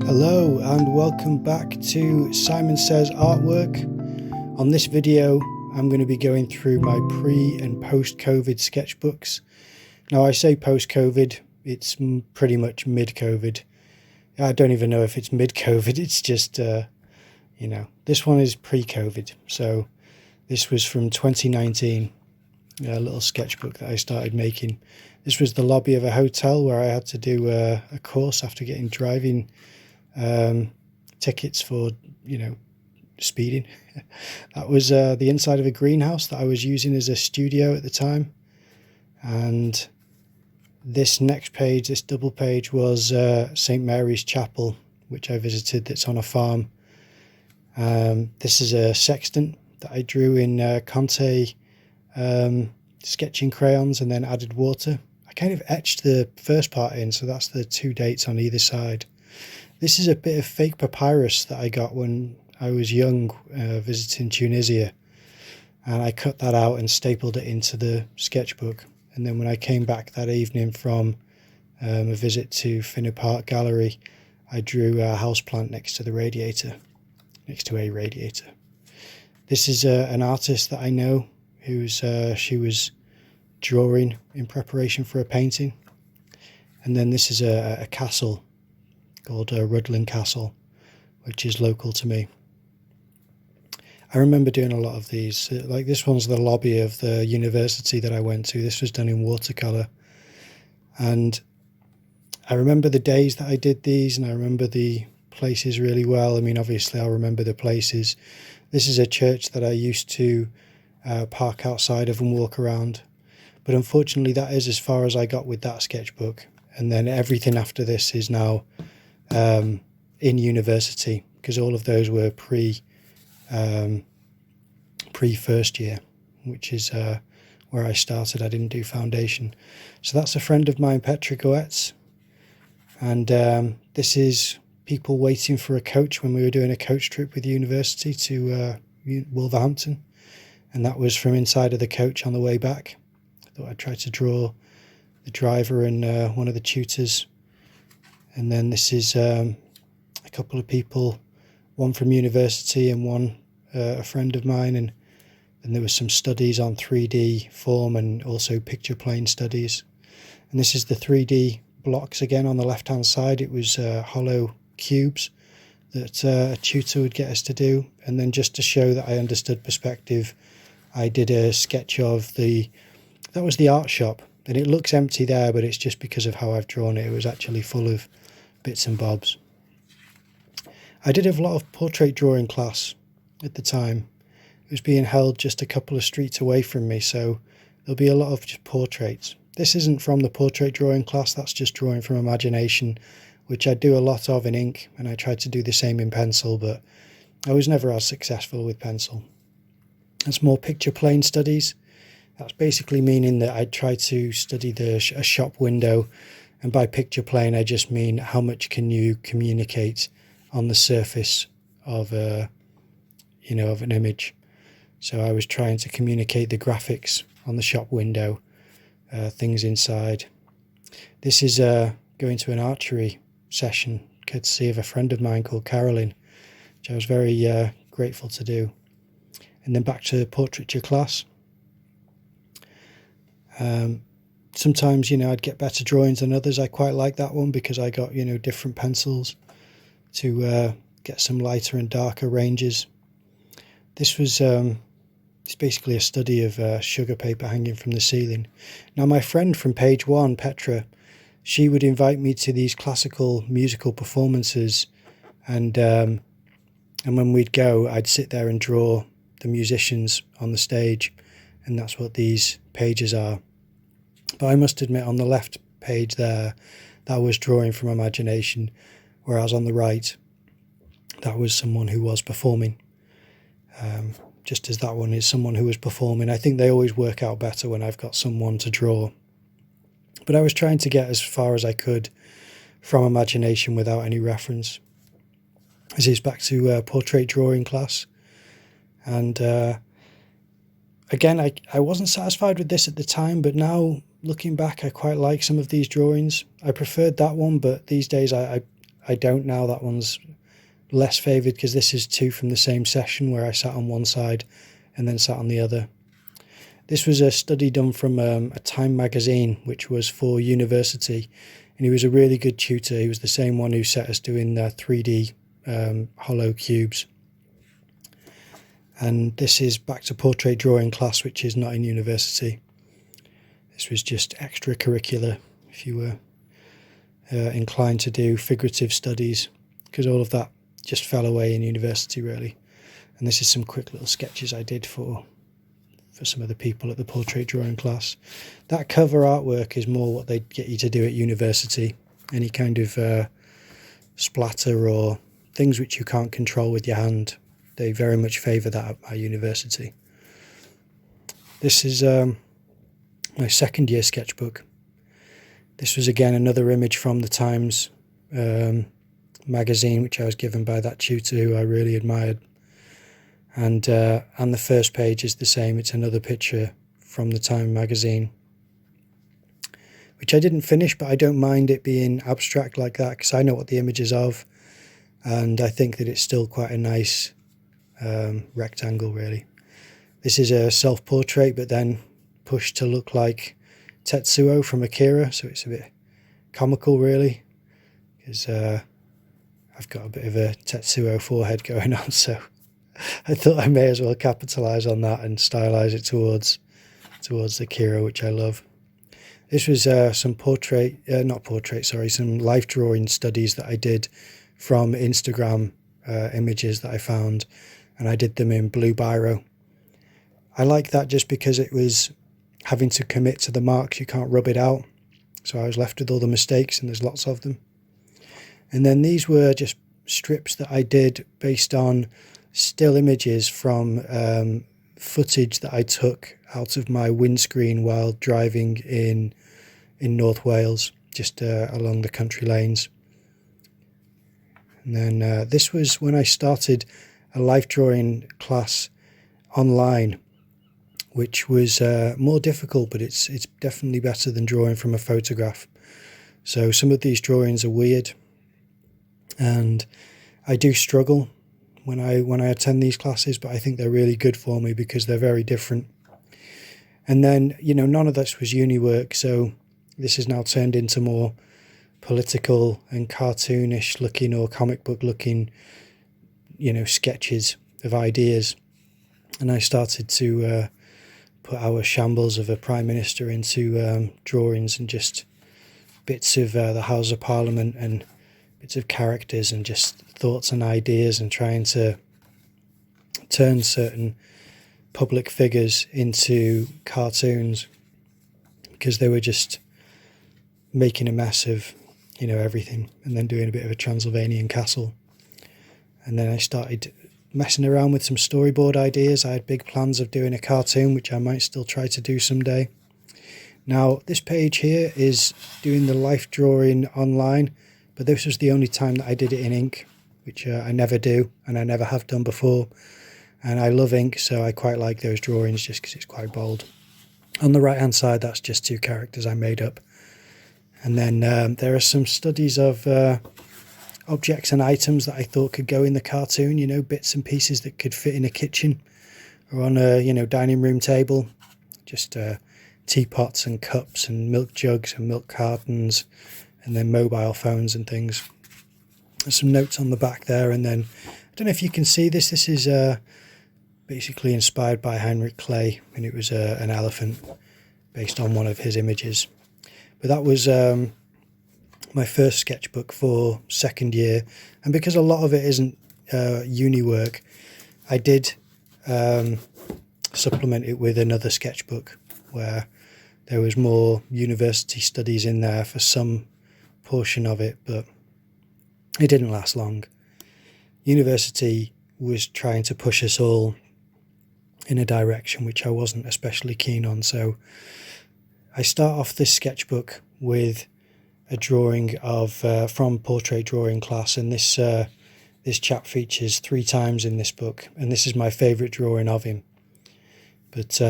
Hello and welcome back to Simon Says Artwork. On this video I'm going to be going through my pre and post-Covid sketchbooks. Now I say post-Covid, it's pretty much mid-Covid. I don't even know if it's mid-Covid, it's just, this one is pre-Covid. So this was from 2019, a little sketchbook that I started making. This was the lobby of a hotel where I had to do a course after getting driving tickets for, speeding. That was the inside of a greenhouse that I was using as a studio at the time. And this next page, this double page, was St. Mary's Chapel, which I visited, that's on a farm. This is a sextant that I drew in Conte sketching crayons and then added water. I kind of etched the first part in, so that's the two dates on either side. This is a bit of fake papyrus that I got when I was young, visiting Tunisia. And I cut that out and stapled it into the sketchbook. And then when I came back that evening from a visit to Finner Park Gallery, I drew a houseplant next to a radiator. This is an artist that I know she was drawing in preparation for a painting. And then this is a castle called Rudlin Castle, which is local to me. I remember doing a lot of these. Like this one's the lobby of the university that I went to. This was done in watercolour. And I remember the days that I did these, and I remember the places really well. I mean, obviously I'll remember the places. This is a church that I used to park outside of and walk around. But unfortunately that is as far as I got with that sketchbook. And then everything after this is now in university, because all of those were pre first year, which is where I started. I didn't do foundation. So that's a friend of mine, Petra Goetz, and this is people waiting for a coach when we were doing a coach trip with the university to Wolverhampton, and that was from inside of the coach on the way back. I thought I'd try to draw the driver and one of the tutors. And then this is a couple of people, one from university and one a friend of mine, and then there was some studies on 3D form and also picture plane studies. And this is the 3D blocks again on the left hand side. It was hollow cubes that a tutor would get us to do. And then just to show that I understood perspective, I did a sketch of that was the art shop. And it looks empty there, but it's just because of how I've drawn it. It was actually full of bits and bobs. I did have a lot of portrait drawing class at the time. It was being held just a couple of streets away from me, so there'll be a lot of just portraits. This isn't from the portrait drawing class, that's just drawing from imagination, which I do a lot of in ink, and I tried to do the same in pencil, but I was never as successful with pencil. That's more picture plane studies. That's basically meaning that I try to study a shop window. And by picture plane, I just mean how much can you communicate on the surface of of an image. So I was trying to communicate the graphics on the shop window, things inside. This is going to an archery session, courtesy of a friend of mine called Carolyn, which I was very grateful to do. And then back to portraiture class. Sometimes, I'd get better drawings than others. I quite like that one because I got, different pencils to get some lighter and darker ranges. This was it's basically a study of sugar paper hanging from the ceiling. Now, my friend from page one, Petra, she would invite me to these classical musical performances, and when we'd go, I'd sit there and draw the musicians on the stage, and that's what these pages are. But I must admit, on the left page there, that was drawing from imagination, whereas on the right, that was someone who was performing. Just as that one is someone who was performing. I think they always work out better when I've got someone to draw. But I was trying to get as far as I could from imagination without any reference. This is back to portrait drawing class. And again, I wasn't satisfied with this at the time, but now looking back, I quite like some of these drawings. I preferred that one, but these days I I don't now. That one's less favoured because this is two from the same session where I sat on one side and then sat on the other. This was a study done from a Time magazine, which was for university, and he was a really good tutor. He was the same one who set us doing 3D hollow cubes. And this is back to portrait drawing class, which is not in university. This was just extracurricular if you were inclined to do figurative studies, because all of that just fell away in university really. And this is some quick little sketches I did for some of the people at the portrait drawing class. That cover artwork is more what they get you to do at university. Any kind of splatter or things which you can't control with your hand, they very much favour that at my university. This is my second year sketchbook. This was again another image from the Times magazine, which I was given by that tutor who I really admired. And the first page is the same. It's another picture from the Time magazine, which I didn't finish, but I don't mind it being abstract like that because I know what the image is of, and I think that it's still quite a nice rectangle really. This is a self-portrait, but then pushed to look like Tetsuo from Akira, so it's a bit comical really, because I've got a bit of a Tetsuo forehead going on, so I thought I may as well capitalise on that and stylise it towards Akira, which I love. This was some some life drawing studies that I did from Instagram images that I found, and I did them in blue biro. I like that just because it was having to commit to the marks, you can't rub it out. So I was left with all the mistakes, and there's lots of them. And then these were just strips that I did based on still images from footage that I took out of my windscreen while driving in North Wales, just along the country lanes. And then this was when I started a life drawing class online, which was more difficult, but it's definitely better than drawing from a photograph. So some of these drawings are weird, and I do struggle when I attend these classes, but I think they're really good for me because they're very different. And then, none of this was uni work, so this is now turned into more political and cartoonish looking or comic book looking, sketches of ideas. And I started to put our shambles of a prime minister into drawings and just bits of the House of Parliament and bits of characters and just thoughts and ideas, and trying to turn certain public figures into cartoons because they were just making a mess of everything, and then doing a bit of a Transylvanian castle. And then I started messing around with some storyboard ideas. I had big plans of doing a cartoon, which I might still try to do someday. Now this page here is doing the life drawing online, but this was the only time that I did it in ink, which I never do, and I never have done before. And I love ink, so I quite like those drawings just because it's quite bold. On the right hand side, that's just two characters I made up. And then there are some studies of objects and items that I thought could go in the cartoon, bits and pieces that could fit in a kitchen or on a dining room table. Just teapots and cups and milk jugs and milk cartons, and then mobile phones and things. There's some notes on the back there, and then I don't know if you can see this. This is basically inspired by Heinrich Clay, and it was an elephant based on one of his images. But that was my first sketchbook for second year, and because a lot of it isn't uni work, I did supplement it with another sketchbook where there was more university studies in there for some portion of it, but it didn't last long. University was trying to push us all in a direction which I wasn't especially keen on, so I start off this sketchbook with a drawing of from portrait drawing class, and this chap features 3 times in this book, and this is my favourite drawing of him. But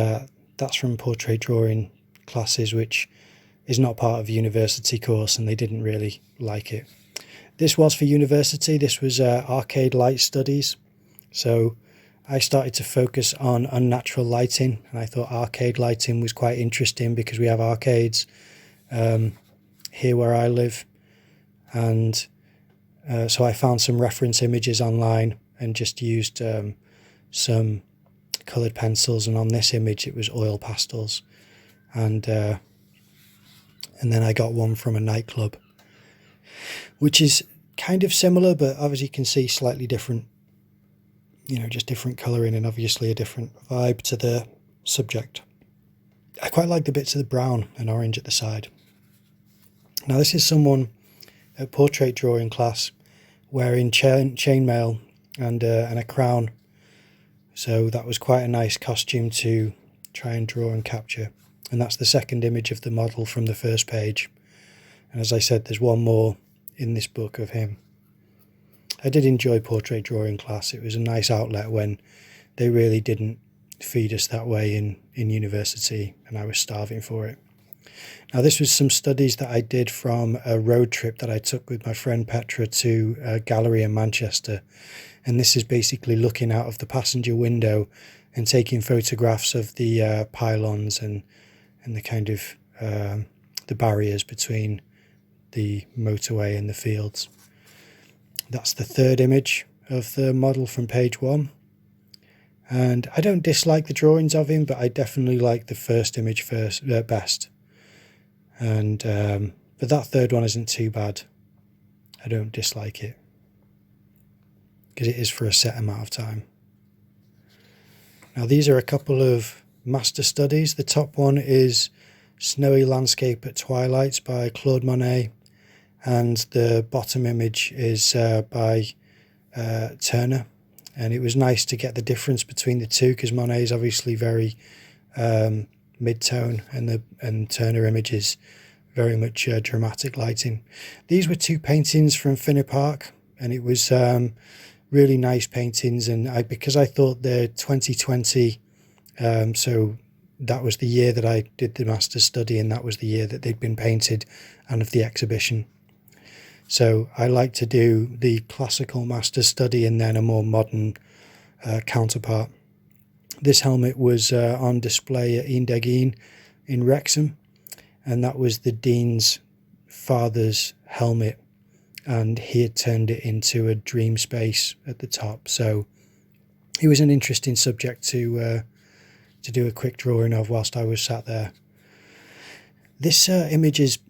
that's from portrait drawing classes, which is not part of a university course, and they didn't really like it. This was for university. This was arcade light studies. So I started to focus on unnatural lighting, and I thought arcade lighting was quite interesting because we have arcades here where I live. And so I found some reference images online and just used some coloured pencils, and on this image it was oil pastels, and then I got one from a nightclub, which is kind of similar, but obviously you can see slightly different, just different colouring and obviously a different vibe to the subject. I quite like the bits of the brown and orange at the side. Now this is someone at portrait drawing class wearing chainmail and a crown. So that was quite a nice costume to try and draw and capture. And that's the second image of the model from the first page. And as I said, there's one more in this book of him. I did enjoy portrait drawing class. It was a nice outlet when they really didn't feed us that way in university, and I was starving for it. Now this was some studies that I did from a road trip that I took with my friend Petra to a gallery in Manchester. And this is basically looking out of the passenger window and taking photographs of the pylons and the kind of the barriers between the motorway and the fields. That's the third image of the model from page 1. And I don't dislike the drawings of him, but I definitely like the first image best. And but that third one isn't too bad. I don't dislike it, because it is for a set amount of time. Now these are a couple of master studies. The top one is Snowy Landscape at Twilight by Claude Monet, and the bottom image is by Turner. And it was nice to get the difference between the two, because Monet is obviously very mid-tone, and Turner image is very much dramatic lighting. These were two paintings from Finner Park, and it was really nice paintings. And because I thought they're 2020, so that was the year that I did the master's study, and that was the year that they'd been painted and of the exhibition. So I like to do the classical master's study and then a more modern counterpart. This helmet was on display at Indegeen in Wrexham, and that was the dean's father's helmet, and he had turned it into a dream space at the top. So it was an interesting subject to do a quick drawing of whilst I was sat there. This image is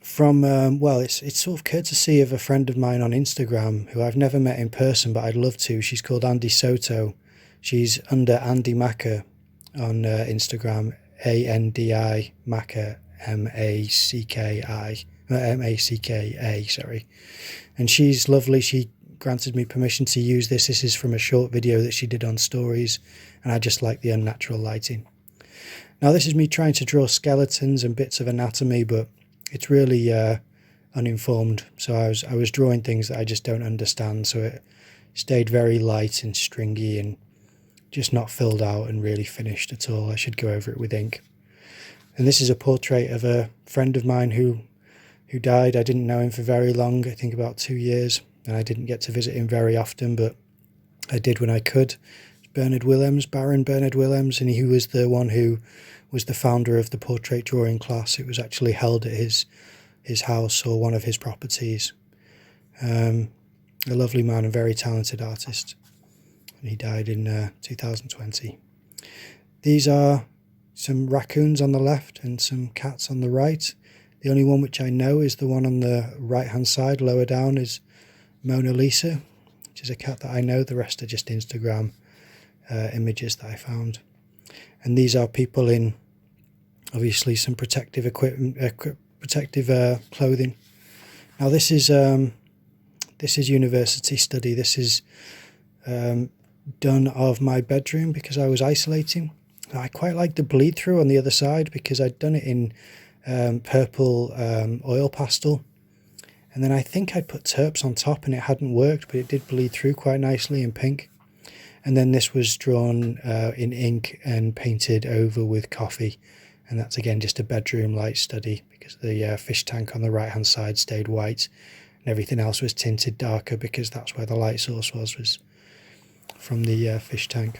from, it's sort of courtesy of a friend of mine on Instagram who I've never met in person, but I'd love to. She's called Andy Soto. She's under Andy Macker on Instagram, ANDI Macker, M-A-C-K-A, sorry. And she's lovely. She granted me permission to use this. This is from a short video that she did on stories, and I just like the unnatural lighting. Now this is me trying to draw skeletons and bits of anatomy, but it's really uninformed. So I was drawing things that I just don't understand, so it stayed very light and stringy and just not filled out and really finished at all. I should go over it with ink. And this is a portrait of a friend of mine who died. I didn't know him for very long, I think about 2 years, and I didn't get to visit him very often, but I did when I could. Bernard Willems, Baron Bernard Willems, and he was the one who was the founder of the portrait drawing class. It was actually held at his house or one of his properties. A lovely man, a very talented artist. And he died in 2020. These are some raccoons on the left and some cats on the right. The only one which I know is the one on the right hand side, lower down, is Mona Lisa, which is a cat that I know. The rest are just Instagram images that I found. And these are people in obviously some protective equipment, protective clothing. Now this is university study. This is done of my bedroom because I was isolating. I quite like the bleed through on the other side because I'd done it in purple oil pastel, and then I think I put terps on top and it hadn't worked, but it did bleed through quite nicely in pink. And then this was drawn in ink and painted over with coffee, and that's again just a bedroom light study because the fish tank on the right hand side stayed white and everything else was tinted darker because that's where the light source was from the fish tank.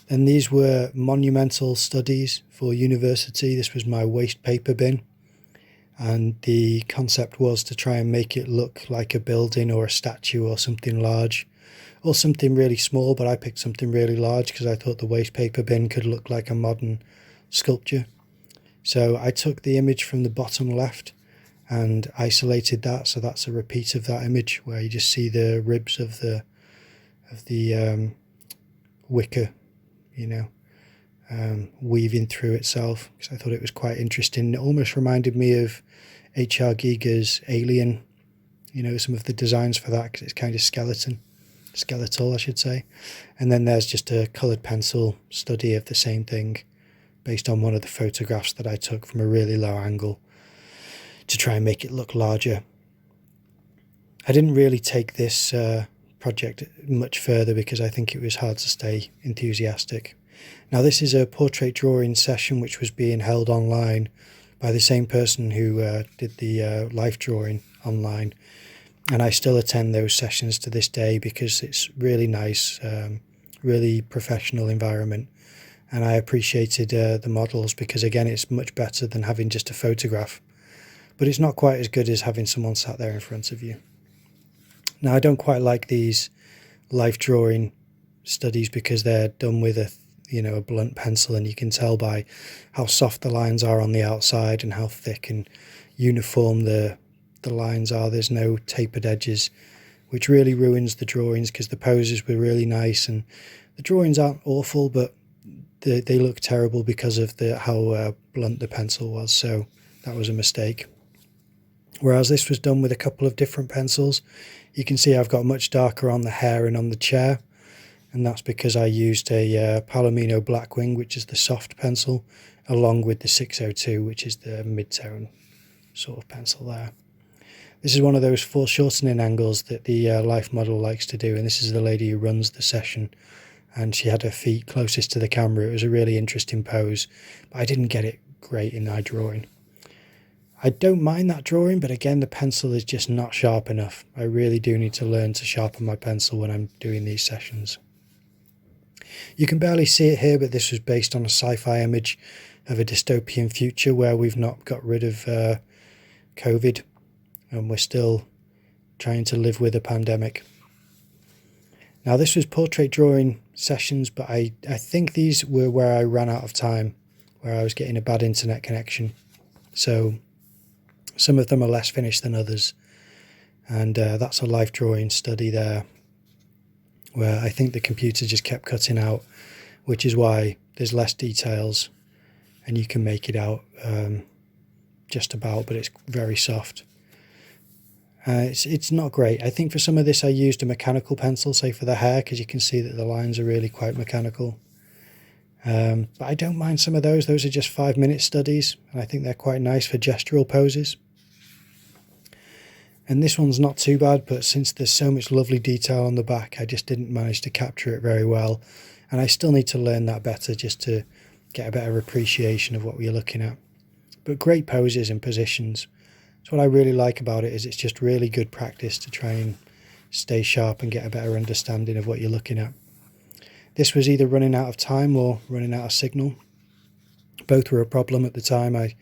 And these were monumental studies for university. This was my waste paper bin, and the concept was to try and make it look like a building or a statue or something large, or something really small, but I picked something really large because I thought the waste paper bin could look like a modern sculpture. So I took the image from the bottom left and isolated that, so that's a repeat of that image where you just see the ribs of the wicker, weaving through itself, because I thought it was quite interesting. It almost reminded me of H.R. Giger's Alien, some of the designs for that, because it's kind of skeletal, I should say. And then there's just a coloured pencil study of the same thing based on one of the photographs that I took from a really low angle to try and make it look larger. I didn't really take this project much further because I think it was hard to stay enthusiastic. Now, this is a portrait drawing session which was being held online by the same person who did the life drawing online, and I still attend those sessions to this day because it's really nice, really professional environment, and I appreciated the models because, again, it's much better than having just a photograph, but it's not quite as good as having someone sat there in front of you. Now, I don't quite like these life drawing studies because they're done with a blunt pencil, and you can tell by how soft the lines are on the outside and how thick and uniform the lines are. There's no tapered edges, which really ruins the drawings, because the poses were really nice and the drawings aren't awful, but they look terrible because of how blunt the pencil was, so that was a mistake. Whereas this was done with a couple of different pencils. You can see I've got much darker on the hair and on the chair, and that's because I used a Palomino Blackwing, which is the soft pencil, along with the 602, which is the mid-tone sort of pencil there. This is one of those foreshortening angles that the life model likes to do, and this is the lady who runs the session, and she had her feet closest to the camera. It was a really interesting pose, but I didn't get it great in my drawing. I don't mind that drawing, but again, the pencil is just not sharp enough. I really do need to learn to sharpen my pencil when I'm doing these sessions. You can barely see it here, but this was based on a sci-fi image of a dystopian future where we've not got rid of COVID, and we're still trying to live with a pandemic. Now, this was portrait drawing sessions, but I think these were where I ran out of time, where I was getting a bad internet connection. So some of them are less finished than others, and that's a life drawing study there, where I think the computer just kept cutting out, which is why there's less details, and you can make it out just about, but it's very soft. It's not great. I think for some of this I used a mechanical pencil, say for the hair, because you can see that the lines are really quite mechanical. But I don't mind some of those. Those are just 5-minute studies, and I think they're quite nice for gestural poses. And this one's not too bad, but since there's so much lovely detail on the back, I just didn't manage to capture it very well. And I still need to learn that better just to get a better appreciation of what we're looking at. But great poses and positions. So what I really like about it is it's just really good practice to try and stay sharp and get a better understanding of what you're looking at. This was either running out of time or running out of signal. Both were a problem at the time. I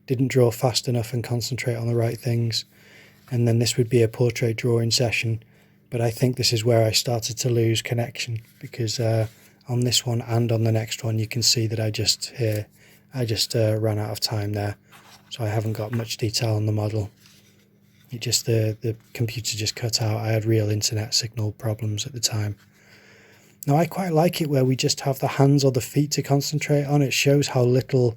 didn't draw fast enough and concentrate on the right things. And then this would be a portrait drawing session, but I think this is where I started to lose connection, because on this one and on the next one you can see that I just ran out of time there, so I haven't got much detail on the model. It just the computer just cut out. I had real internet signal problems at the time. Now, I quite like it where we just have the hands or the feet to concentrate on. It shows how little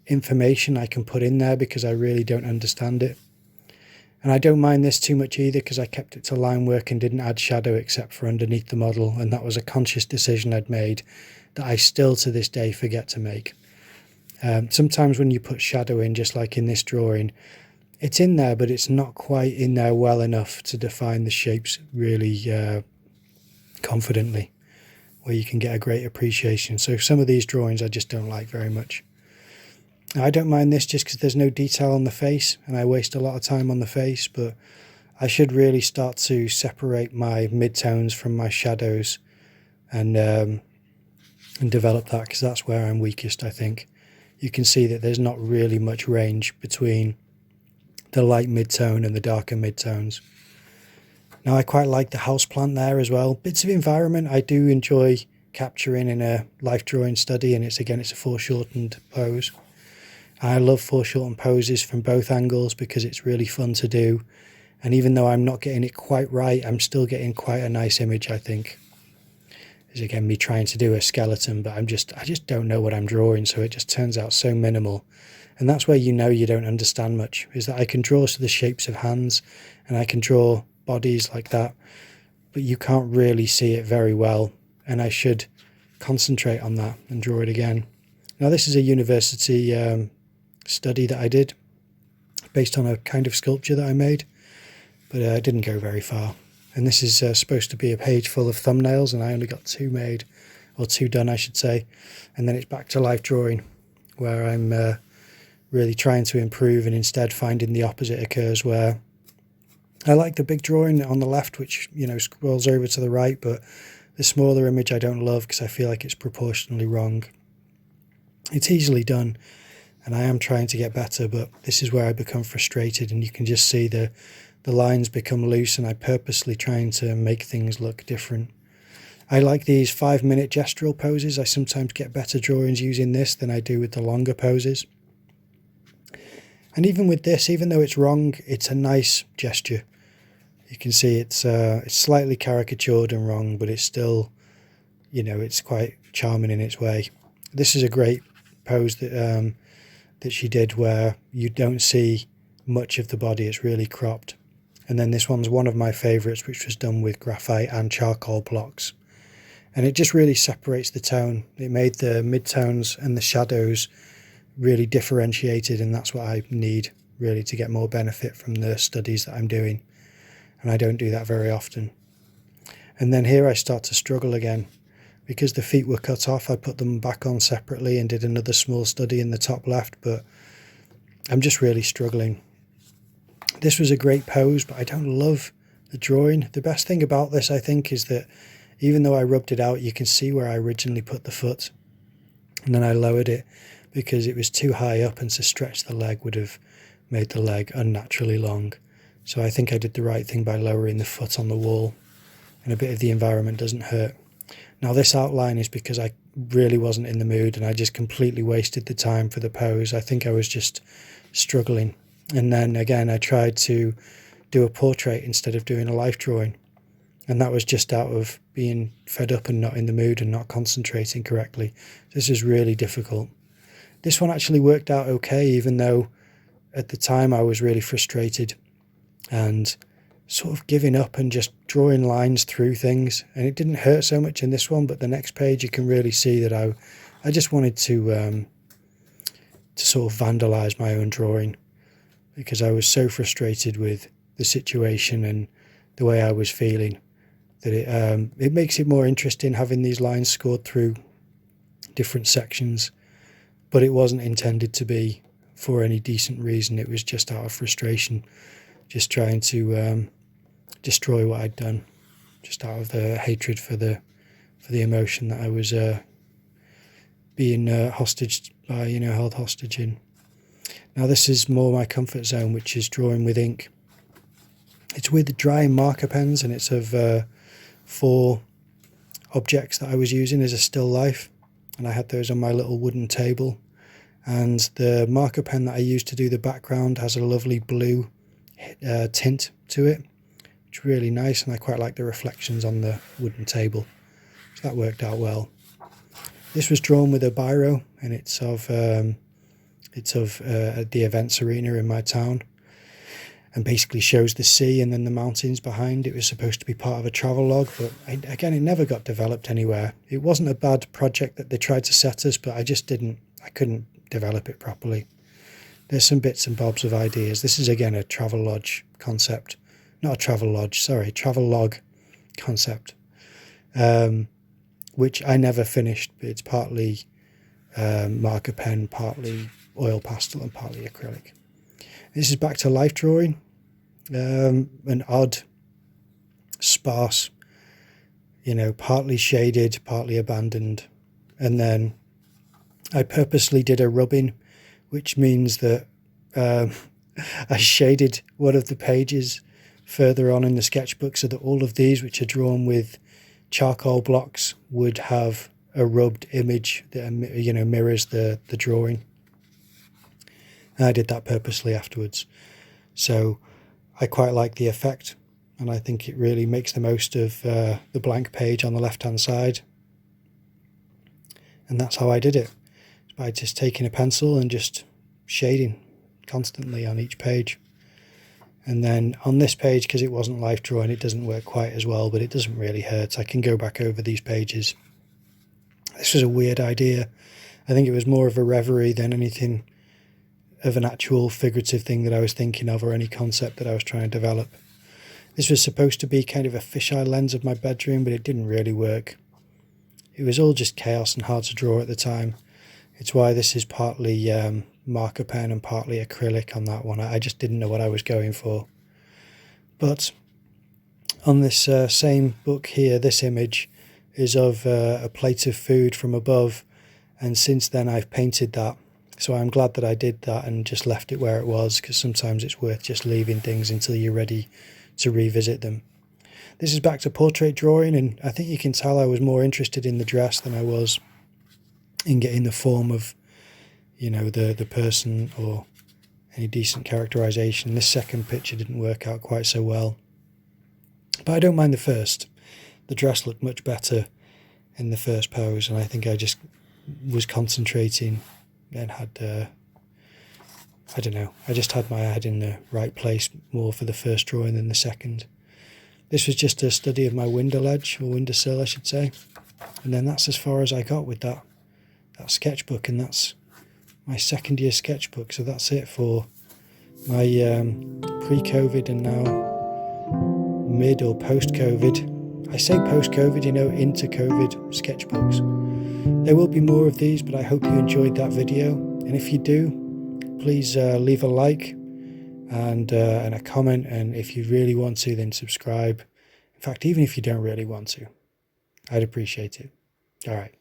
information I can put in there because I really don't understand it. And I don't mind this too much either, because I kept it to line work and didn't add shadow except for underneath the model, and that was a conscious decision I'd made that I still to this day forget to make. Sometimes when you put shadow in, just like in this drawing, it's in there, but it's not quite in there well enough to define the shapes really confidently, where you can get a great appreciation. So some of these drawings I just don't like very much. Now, I don't mind this just because there's no detail on the face and I waste a lot of time on the face, but I should really start to separate my midtones from my shadows and develop that, because that's where I'm weakest, I think. You can see that there's not really much range between the light midtone and the darker midtones. Now, I quite like the houseplant there as well. Bits of environment I do enjoy capturing in a life drawing study, and it's a foreshortened pose. I love foreshortened poses from both angles because it's really fun to do. And even though I'm not getting it quite right, I'm still getting quite a nice image, I think. Is again me trying to do a skeleton, but I just don't know what I'm drawing, so it just turns out so minimal. And that's where you know you don't understand much, is that I can draw to the shapes of hands and I can draw bodies like that, but you can't really see it very well, and I should concentrate on that and draw it again. Now, this is a university study that I did based on a kind of sculpture that I made, but I didn't go very far. And this is supposed to be a page full of thumbnails, and I only got 2 made, or 2 done, I should say. And then it's back to life drawing, where I'm really trying to improve, and instead finding the opposite occurs, where I like the big drawing on the left, which, you know, scrolls over to the right, but the smaller image I don't love because I feel like it's proportionally wrong. It's easily done, and I am trying to get better, but this is where I become frustrated, and you can just see the lines become loose, and I purposely trying to make things look different. I like these 5-minute gestural poses. I sometimes get better drawings using this than I do with the longer poses. And even with this, even though it's wrong, it's a nice gesture. You can see it's slightly caricatured and wrong, but it's still, you know, it's quite charming in its way. This is a great pose that she did, where you don't see much of the body. It's really cropped. And then this one's one of my favourites, which was done with graphite and charcoal blocks. And it just really separates the tone. It made the midtones and the shadows really differentiated, and that's what I need really to get more benefit from the studies that I'm doing. And I don't do that very often. And then here I start to struggle again. Because the feet were cut off, I put them back on separately and did another small study in the top left, but I'm just really struggling. This was a great pose, but I don't love the drawing. The best thing about this, I think, is that even though I rubbed it out, you can see where I originally put the foot. And then I lowered it because it was too high up, and to stretch the leg would have made the leg unnaturally long. So I think I did the right thing by lowering the foot on the wall, and a bit of the environment doesn't hurt. Now, this outline is because I really wasn't in the mood, and I just completely wasted the time for the pose. I think I was just struggling. And then again, I tried to do a portrait instead of doing a life drawing. And that was just out of being fed up and not in the mood and not concentrating correctly. This is really difficult. This one actually worked out okay, even though at the time I was really frustrated and sort of giving up and just drawing lines through things. And it didn't hurt so much in this one, but the next page you can really see that I just wanted to sort of vandalize my own drawing, because I was so frustrated with the situation and the way I was feeling, that it makes it more interesting having these lines scored through different sections. But it wasn't intended to be for any decent reason. It was just out of frustration, just trying to destroy what I'd done, just out of the hatred for the emotion that I was being hostage by, held hostage in. Now, this is more my comfort zone, which is drawing with ink. It's with drying marker pens, and it's of 4 objects that I was using as a still life, and I had those on my little wooden table. And the marker pen that I used to do the background has a lovely blue tint to it, which is really nice, and I quite like the reflections on the wooden table, so that worked out well. This was drawn with a biro, and it's of the events arena in my town, and basically shows the sea and then the mountains behind. It was supposed to be part of a travelogue, but again, it never got developed anywhere. It wasn't a bad project that they tried to set us, but I couldn't develop it properly. There's some bits and bobs of ideas. This is again a travelogue concept, not a travelogue, sorry, travelogue concept, which I never finished. But it's partly marker pen, partly oil pastel and partly acrylic. This is back to life drawing, an odd, sparse, partly shaded, partly abandoned. And then I purposely did a rubbing, which means that I shaded one of the pages further on in the sketchbook so that all of these, which are drawn with charcoal blocks, would have a rubbed image that mirrors the drawing. And I did that purposely afterwards. So I quite like the effect, and I think it really makes the most of the blank page on the left hand side. And that's how I did it, by just taking a pencil and just shading constantly on each page. And then on this page, because it wasn't life drawing, it doesn't work quite as well, but it doesn't really hurt. I can go back over these pages. This was a weird idea. I think it was more of a reverie than anything of an actual figurative thing that I was thinking of, or any concept that I was trying to develop. This was supposed to be kind of a fisheye lens of my bedroom, but it didn't really work. It was all just chaos and hard to draw at the time. It's why this is partly marker pen and partly acrylic on that one. I just didn't know what I was going for. But on this same book here, this image is of a plate of food from above, and since then I've painted that. So I'm glad that I did that and just left it where it was, because sometimes it's worth just leaving things until you're ready to revisit them. This is back to portrait drawing, and I think you can tell I was more interested in the dress than I was in getting the form of, the person or any decent characterization. This second picture didn't work out quite so well. But I don't mind the first. The dress looked much better in the first pose, and I think I just was concentrating and had, I don't know, I just had my head in the right place more for the first drawing than the second. This was just a study of my window ledge, or windowsill I should say. And then that's as far as I got with that sketchbook, and that's my second year sketchbook. So that's it for my pre-Covid and now mid or post-Covid. I say post-Covid, into Covid sketchbooks. There will be more of these, but I hope you enjoyed that video. And if you do, please leave a like and a comment, and if you really want to, then subscribe. In fact, even if you don't really want to, I'd appreciate it. All right.